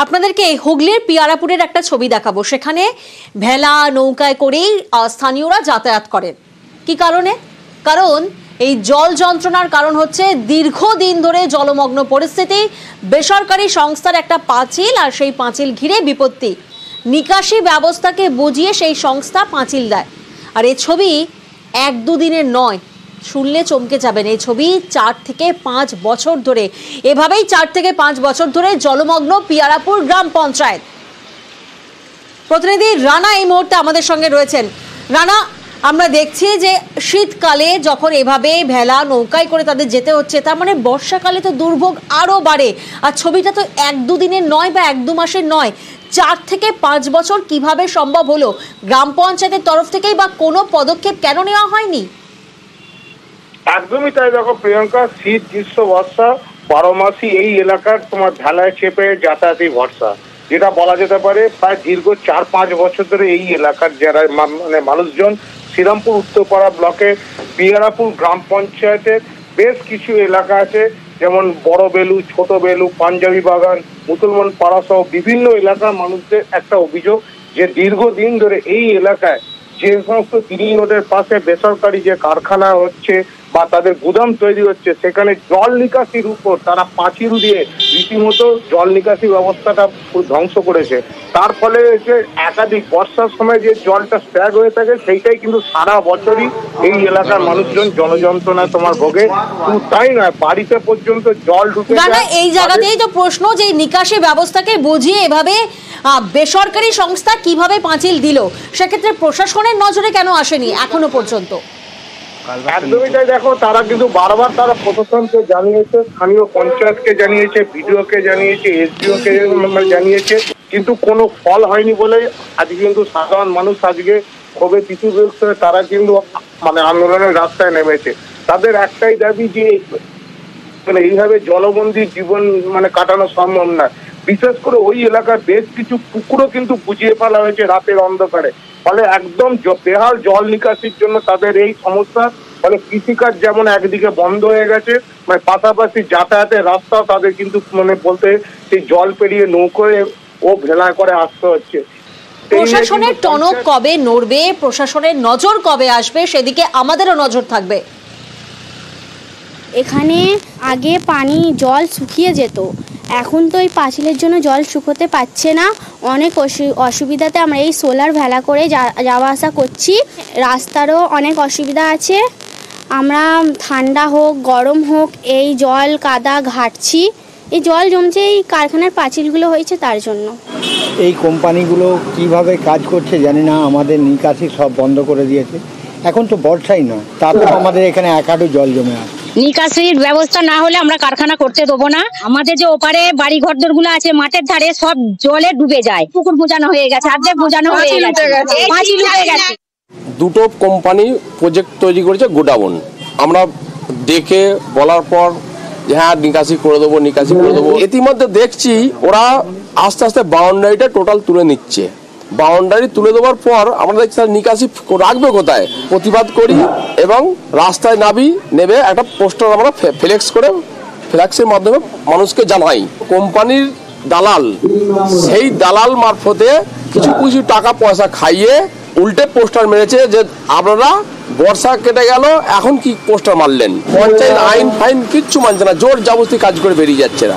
আপনাদেরকে হুগলির পিয়ারাপুরের একটা ছবি দেখাবো। সেখানে ভেলা নৌকায় করেই স্থানীয়রা যাতায়াত করেন। কি কারণে? কারণ এই জল যন্ত্রণার কারণ হচ্ছে দীর্ঘদিন ধরে জলমগ্ন পরিস্থিতি, বেসরকারি সংস্থার একটা পাঁচিল, আর সেই পাঁচিল ঘিরে বিপত্তি। নিকাশি ব্যবস্থাকে বুঝিয়ে সেই সংস্থা পাঁচিল দেয়। আর এই ছবি এক দুদিনের নয়, শুনলে চমকে যাবেন। এই ছবি 4 থেকে 5 বছর ধরে, এভাবেই 4 থেকে 5 বছর ধরে জলমগ্ন পিয়ারাপুর গ্রাম পঞ্চায়েত। প্রতিনিধি রানা এই মুহূর্তে আমাদের সঙ্গে রয়েছেন। রানা, আমরা দেখছি যে শীতকালে যখন এভাবে ভেলা নৌকায় করে তাদের যেতে হচ্ছে, তার মানে বর্ষাকালে তো দুর্ভোগ আরো বাড়ে। আর ছবিটা তো 1-2 দিনের নয় বা 1-2 মাসের নয়, 4 থেকে 5 বছর কিভাবে সম্ভব হলো? গ্রাম পঞ্চায়েতের তরফ থেকেই বা কোনো পদক্ষেপ কেন নেওয়া হয়নি? একদমই তাই। দেখো প্রিয়াঙ্কা, শীত গ্রীষ্ম বর্ষা 12 মাসই এই এলাকার তোমার ভেলায় চেপে যাতায়াতই ভরসা, যেটা বলা যেতে পারে প্রায় দীর্ঘ 4-5 বছর ধরে এই এলাকার যারা মানুষজন শ্রীরামপুর উত্তরপাড়া ব্লকে পিয়ারাপুর গ্রাম পঞ্চায়েতের বেশ কিছু এলাকা আছে, যেমন বড় বেলু, ছোট বেলু, পাঞ্জাবি বাগান, মুসলমান পাড়া সহ বিভিন্ন এলাকার মানুষদের একটা অভিযোগ যে দীর্ঘদিন ধরে এই এলাকায় যে সমস্ত তিরিং রোডের পাশে বেসরকারি যে কারখানা হচ্ছে বা তাদের গুদাম তৈরি হচ্ছে, সেখানে জল নিকাশির উপর তারা পাঁচিল দিয়ে রীতিমতো জল নিকাশি ব্যবস্থাটা ধ্বংস করেছে। তার ফলে যে একাধিক বর্ষার সময় যে জলটা স্ট্যাগ হয়ে থাকে, সেইটাই কিন্তু সারা বছরই এই এলাকার মানুষজন জলযন্ত্রণায় তোমার ভোগে। তাই নয়, বাড়িতে পর্যন্ত জল ঢুকে যায়। এই জায়গাতেই তো প্রশ্ন যে নিকাশি ব্যবস্থাকে বুঝিয়ে এভাবে বেসরকারি সংস্থা কিভাবে পাঁচিল দিল, সেক্ষেত্রে প্রশাসনের নজরে কেন আসেনি এখনো পর্যন্ত? একদমই তাই। দেখো, তারা কিন্তু বারবার তারা প্রশাসনকে জানিয়েছে, স্থানীয় পঞ্চায়েতকে জানিয়েছে, বিডিওকে জানিয়েছে, এসডিওকে জানিয়েছে, কিন্তু কোনো ফল হয়নি বলে আজকে কিন্তু সাধারণ মানুষ আজকে ক্ষোভে পিছুগ্রস্ত হয়ে তারা কিন্তু আন্দোলনের রাস্তায় নেমেছে। তাদের একটাই দাবি যে এইভাবে জলবন্দী জীবন কাটানো সম্ভব না। বিশেষ করে ওই এলাকার বেশ কিছু পুকুরও কিন্তু বুঝিয়ে ফেলা হয়েছে রাতের অন্ধকারে। ফলে একদম বেহাল জল নিকাশির জন্য তাদের এই সমস্যা। ফলে কৃষিকাজ যেমন একদিকে বন্ধ হয়ে গেছে, পাশাপাশি যাতায়াতের রাস্তাও তাদের কিন্তু বলতে সেই জল পেরিয়ে নৌকোয় ও ভেলা করে আসতে হচ্ছে। প্রশাসনের টনক কবে নড়বে, প্রশাসনের নজর কবে আসবে, সেদিকে আমাদেরও নজর থাকবে। এখানে আগে জল শুকিয়ে যেত, এখন তো এই পাঁচিলের জন্য জল শুকোতে পারছে না। অনেক অসুবিধাতে আমরা এই সোলার ভেলা করে যাওয়া আসা করছি। রাস্তারও অনেক অসুবিধা আছে। আমরা ঠান্ডা হোক গরম হোক এই জল কাদা ঘাটছি। এই জল জমছে এই কারখানার পাঁচিলগুলো হয়েছে তার জন্য। এই কোম্পানিগুলো কিভাবে কাজ করছে জানি না, আমাদের নিকাশি সব বন্ধ করে দিয়েছে। এখন তো বর্ষাই না, তারপর আমাদের এখানে এক হাঁটু জল জমে আছে। নিকাশির ব্যবস্থা না হলে আমরা কারখানা করতে দেবো না। আমাদের যে ওপারে বাড়ি ঘরদর গুলো আছে মাঠের ধারে সব জলে ডুবে যায়। পুকুর বোঝানো হয়ে গেছে, অর্ধেক বোঝানো হয়ে গেছে। দুটো কোম্পানি প্রজেক্ট তৈরি করেছে গোডাউন। আমরা ডেকে বলার পর যে হ্যাঁ নিকাশি করে দেবো, নিকাশি করে দেবো। ইতিমধ্যে দেখছি ওরা আস্তে আস্তে বাউন্ডারিটা টোটাল তুলে নিচ্ছে। বাউন্ডারি তুলে দেওয়ার পর আমরা দেখছি নিকাশি রাখবে কোথায়, প্রতিবাদ করি এবং রাস্তায় নেবে একটা পোস্টার আমরা ফ্লেক্সের মাধ্যমে মানুষকে জানাই। কোম্পানির দালাল, সেই দালাল মারফতে কিছু টাকা পয়সা খাইয়ে উল্টে পোস্টার মেরেছে যে আপনারা বর্ষা কেটে গেল এখন কি পোস্টার মারলেন। পঞ্চায়েত আইন ফাইন কিচ্ছু মানছে না, জোর জবরদস্তি কাজ করে বেরিয়ে যাচ্ছে না।